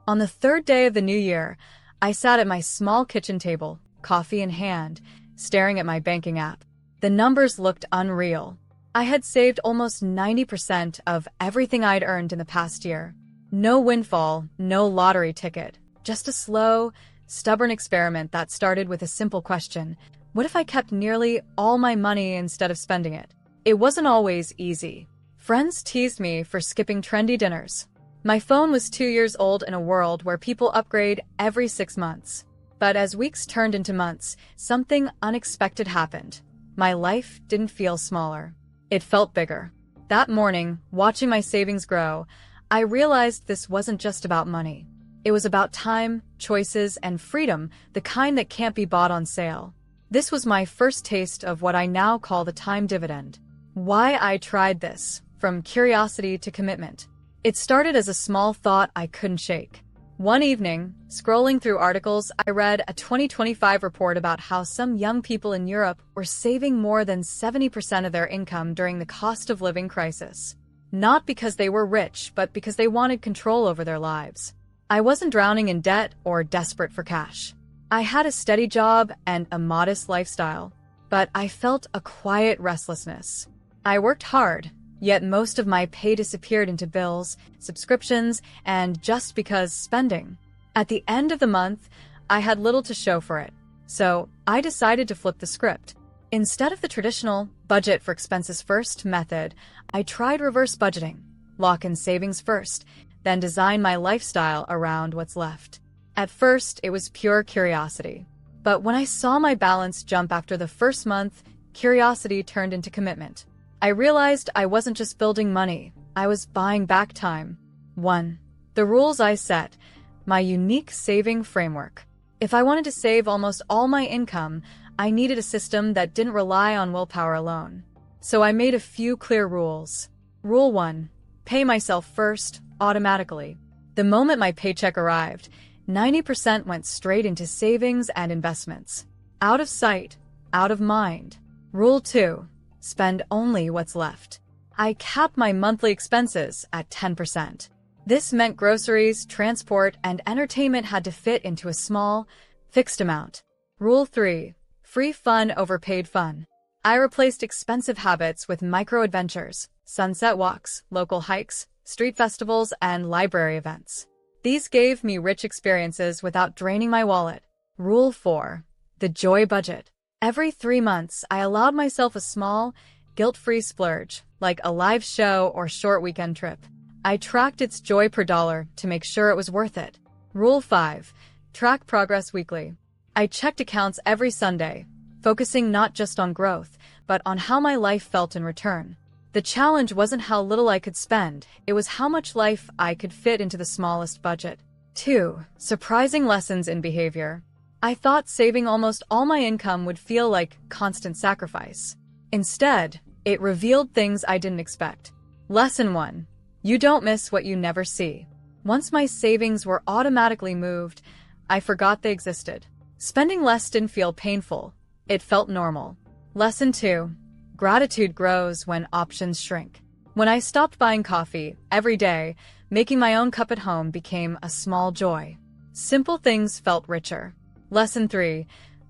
On the third day of the new year, I sat at my small kitchen table, coffee in hand, staring at my banking app. The numbers looked unreal. I had saved almost 90% of everything I'd earned in the past year. No windfall, no lottery ticket, just a slow, stubborn experiment that started with a simple question. What if I kept nearly all my money instead of spending it? It wasn't always easy. Friends teased me for skipping trendy dinners. My phone was 2 years old in a world where people upgrade every 6 months. But as weeks turned into months, something unexpected happened. My life didn't feel smaller. It felt bigger. That morning, watching my savings grow, I realized this wasn't just about money. It was about time, choices, and freedom, the kind that can't be bought on sale. This was my first taste of what I now call the time dividend. Why I tried this, from curiosity to commitment. It started as a small thought I couldn't shake. One evening, scrolling through articles, I read a 2025 report about how some young people in Europe were saving more than 70% of their income during the cost of living crisis. Not because they were rich, but because they wanted control over their lives. I wasn't drowning in debt or desperate for cash. I had a steady job and a modest lifestyle, but I felt a quiet restlessness. I worked hard, yet most of my pay disappeared into bills, subscriptions, and just because spending. At the end of the month, I had little to show for it, so I decided to flip the script. Instead of the traditional budget for expenses first method, I tried reverse budgeting, lock in savings first, then design my lifestyle around what's left. At first, it was pure curiosity. But when I saw my balance jump after the first month, curiosity turned into commitment. I realized I wasn't just building money, I was buying back time. 1. The rules I set, my unique saving framework. If I wanted to save almost all my income, I needed a system that didn't rely on willpower alone. So I made a few clear rules. Rule 1. Pay myself first, automatically. The moment my paycheck arrived, 90% went straight into savings and investments. Out of sight, out of mind. Rule 2. Spend only what's left. I capped my monthly expenses at 10%. This meant groceries, transport, and entertainment had to fit into a small, fixed amount. Rule 3. Free fun over paid fun. I replaced expensive habits with micro-adventures, sunset walks, local hikes, street festivals, and library events. These gave me rich experiences without draining my wallet. Rule 4. The joy budget. Every 3 months, I allowed myself a small, guilt-free splurge, like a live show or short weekend trip. I tracked its joy per dollar to make sure it was worth it. Rule 5. Track progress weekly. I checked accounts every Sunday, focusing not just on growth, but on how my life felt in return. The challenge wasn't how little I could spend, it was how much life I could fit into the smallest budget. 2. Surprising lessons in behavior. I thought saving almost all my income would feel like constant sacrifice. Instead, it revealed things I didn't expect. Lesson 1. You don't miss what you never see. Once my savings were automatically moved, I forgot they existed. Spending less didn't feel painful. It felt normal. Lesson 2. Gratitude grows when options shrink. When I stopped buying coffee every day, making my own cup at home became a small joy. Simple things felt richer. Lesson 3.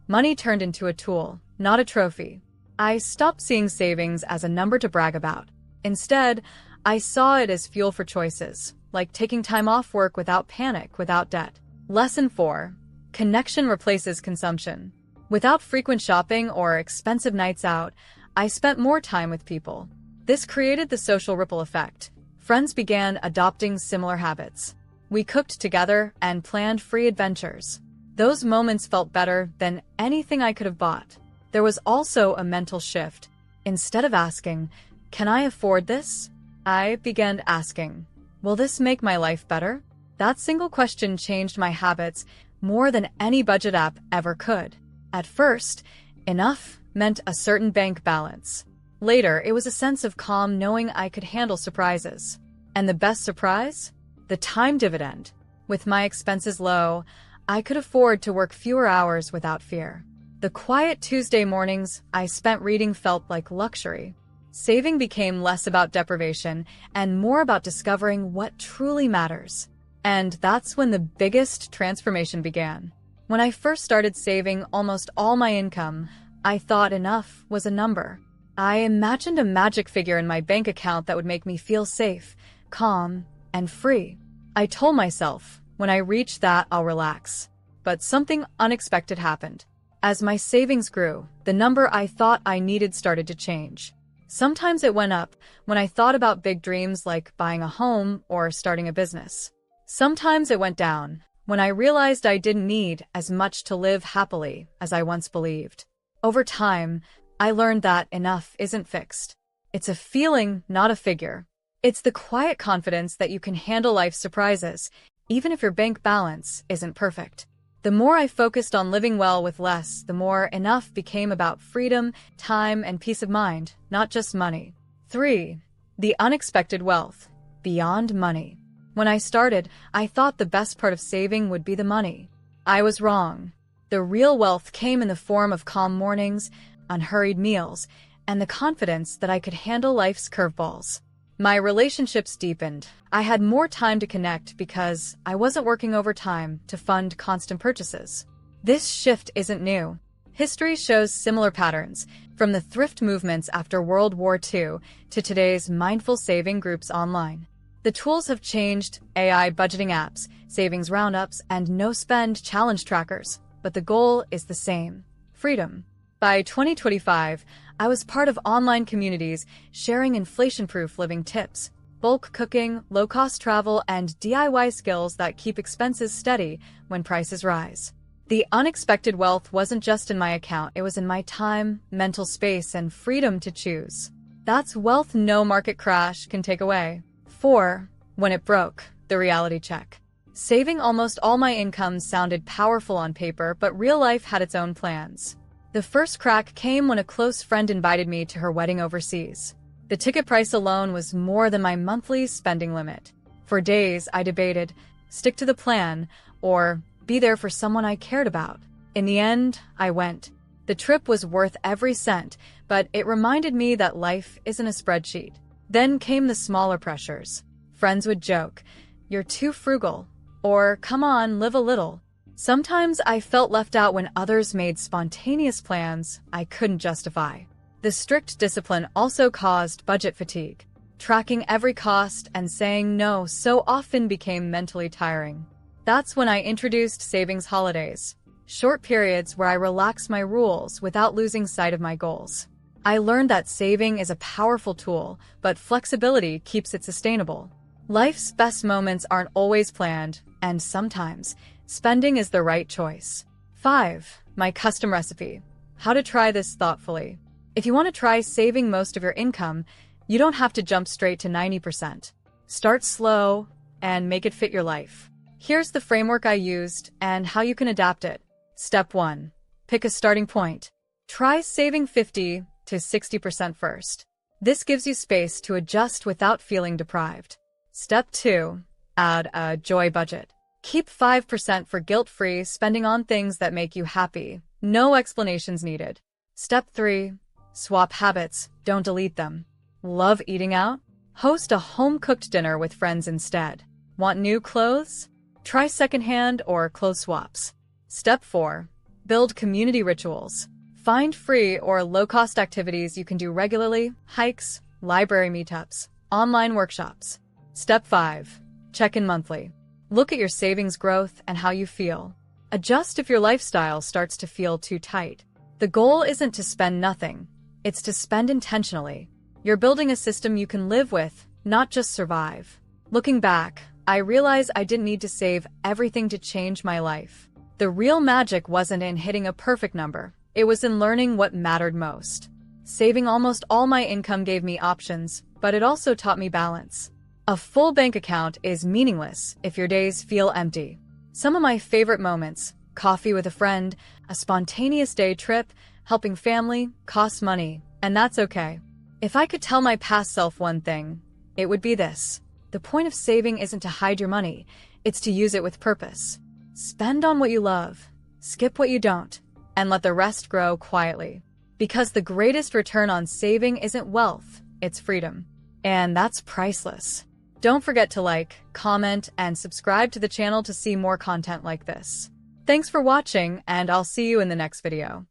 Money turned into a tool, not a trophy. I stopped seeing savings as a number to brag about. Instead, I saw it as fuel for choices, like taking time off work without panic, without debt. Lesson 4. Connection replaces consumption. Without frequent shopping or expensive nights out, I spent more time with people. This created the social ripple effect. Friends began adopting similar habits. We cooked together and planned free adventures. Those moments felt better than anything I could have bought. There was also a mental shift. Instead of asking, "Can I afford this?" I began asking, "Will this make my life better?" That single question changed my habits more than any budget app ever could. At first, enough meant a certain bank balance. Later, it was a sense of calm knowing I could handle surprises. And the best surprise? The time dividend. With my expenses low, I could afford to work fewer hours without fear. The quiet Tuesday mornings I spent reading felt like luxury. Saving became less about deprivation and more about discovering what truly matters. And that's when the biggest transformation began. When I first started saving almost all my income, I thought enough was a number. I imagined a magic figure in my bank account that would make me feel safe, calm, and free. I told myself, when I reach that, I'll relax. But something unexpected happened. As my savings grew, the number I thought I needed started to change. Sometimes it went up when I thought about big dreams like buying a home or starting a business. Sometimes it went down when I realized I didn't need as much to live happily as I once believed. Over time, I learned that enough isn't fixed. It's a feeling, not a figure. It's the quiet confidence that you can handle life's surprises, even if your bank balance isn't perfect. The more I focused on living well with less, the more enough became about freedom, time, and peace of mind, not just money. 3. The unexpected wealth. Beyond money. When I started, I thought the best part of saving would be the money. I was wrong. The real wealth came in the form of calm mornings, unhurried meals, and the confidence that I could handle life's curveballs. My relationships deepened. I had more time to connect because I wasn't working overtime to fund constant purchases. This shift isn't new. History shows similar patterns, from the thrift movements after World War II to today's mindful saving groups online. The tools have changed: AI budgeting apps, savings roundups, and no-spend challenge trackers. But the goal is the same: freedom. By 2025, I was part of online communities sharing inflation-proof living tips, bulk cooking, low-cost travel, and DIY skills that keep expenses steady when prices rise. The unexpected wealth wasn't just in my account, it was in my time, mental space, and freedom to choose. That's wealth no market crash can take away. 4. When it broke, the reality check. Saving almost all my income sounded powerful on paper, but real life had its own plans. The first crack came when a close friend invited me to her wedding overseas. The ticket price alone was more than my monthly spending limit. For days, I debated, stick to the plan, or be there for someone I cared about. In the end, I went. The trip was worth every cent, but it reminded me that life isn't a spreadsheet. Then came the smaller pressures. Friends would joke, "You're too frugal," or "Come on, live a little." Sometimes I felt left out when others made spontaneous plans I couldn't justify. The strict discipline also caused budget fatigue. Tracking every cost and saying no so often became mentally tiring. That's when I introduced savings holidays, short periods where I relax my rules without losing sight of my goals. I learned that saving is a powerful tool, but flexibility keeps it sustainable. Life's best moments aren't always planned, and sometimes spending is the right choice. 5. My custom recipe. How to try this thoughtfully. If you want to try saving most of your income, you don't have to jump straight to 90%. Start slow and make it fit your life. Here's the framework I used and how you can adapt it. Step 1. Pick a starting point. Try saving 50 to 60% first. This gives you space to adjust without feeling deprived. Step 2. Add a joy budget. Keep 5% for guilt-free spending on things that make you happy. No explanations needed. Step 3. Swap habits. Don't delete them. Love eating out? Host a home-cooked dinner with friends instead. Want new clothes? Try secondhand or clothes swaps. Step 4. Build community rituals. Find free or low-cost activities you can do regularly: hikes, library meetups, online workshops. Step 5. Check in monthly. Look at your savings growth and how you feel. Adjust if your lifestyle starts to feel too tight. The goal isn't to spend nothing. It's to spend intentionally. You're building a system you can live with, not just survive. Looking back, I realize I didn't need to save everything to change my life. The real magic wasn't in hitting a perfect number. It was in learning what mattered most. Saving almost all my income gave me options, but it also taught me balance. A full bank account is meaningless if your days feel empty. Some of my favorite moments: coffee with a friend, a spontaneous day trip, helping family, costs money, and that's okay. If I could tell my past self one thing, it would be this: the point of saving isn't to hide your money, it's to use it with purpose. Spend on what you love, skip what you don't, and let the rest grow quietly. Because the greatest return on saving isn't wealth, it's freedom. And that's priceless. Don't forget to like, comment, and subscribe to the channel to see more content like this. Thanks for watching, and I'll see you in the next video.